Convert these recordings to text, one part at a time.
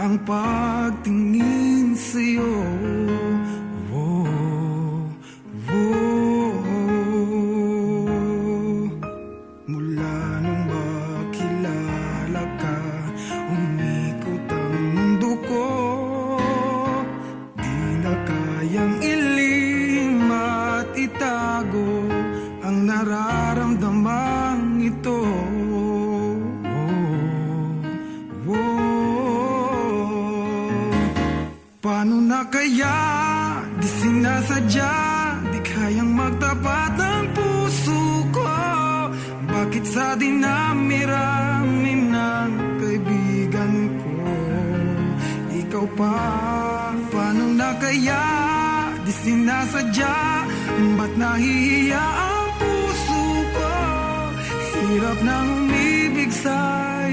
ang pagtingin sa'yo. Oh, oh, mula nung makilala ka, umikot ang mundo ko. Di na kayang ilim at itago ang nararamdamang ito. Paano na kaya? Di sinasadya, di kayang magtapat ang puso ko. Bakit sa dinami-rami ng kaibigan ko, ikaw pa? Paano na kaya? Di sinasadya, ba't nahihiya ang puso ko? Hirap nang umibig sa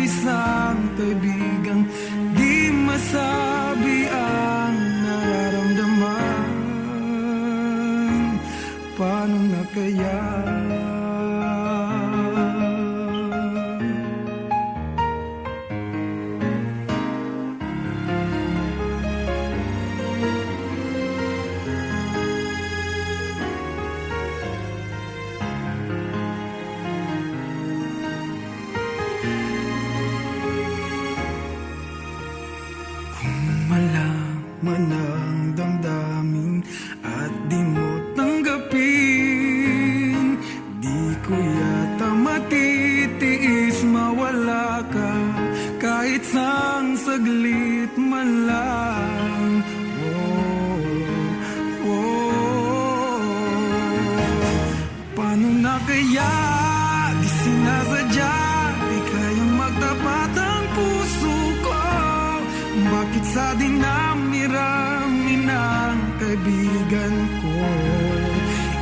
isang kaibigang di masabi ang nararamdaman. Paano na kaya? Malaman ang damdamin at di mo tanggapin, di ko yata matitiis mawala ka kahit sang saglit man lang. Oh, oh, paano na kaya? Di sinasadya, di kayang magtapat ang puso ko. Bakit sa dinami-rami ng kaibigan ko,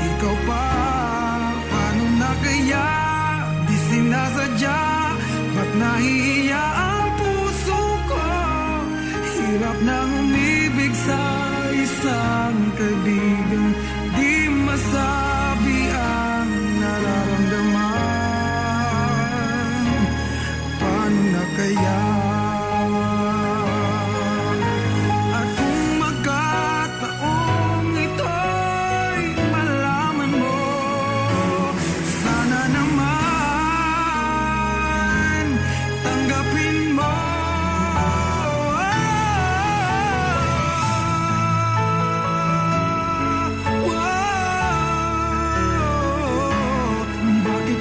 ikaw pa? Paano na kaya? Di sinasadya, ba't nahihiya ang puso ko? Hirap nang umibig sa isang kaibigan di masabi ang nararamdaman. Paano na kaya?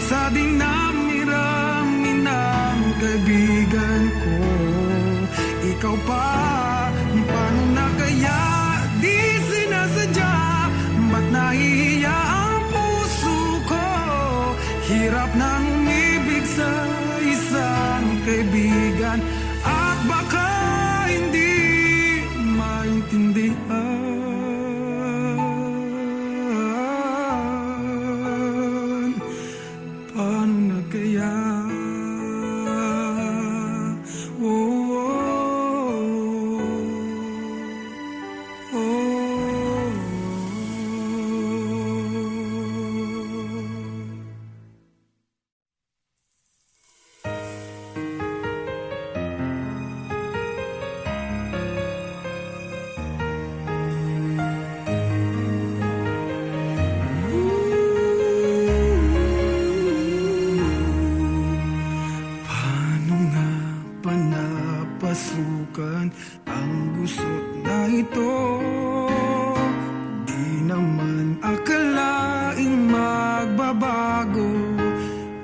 Sa dinami-rami ng kaibigan ko, ikaw pa? Paano na kaya? Di sinasadya, ba't nahihiya ang puso ko? Hirap nang umibig sa isang kaibigan at baka hindi maintindihan. Paano na kaya? Oh, oh, oh. Napasukan ang gusot na ito, di naman akalaing magbabago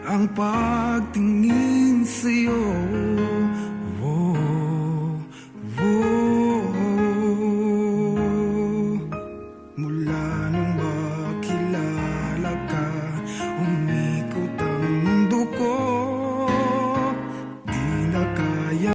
ang pagtingin sa'yo.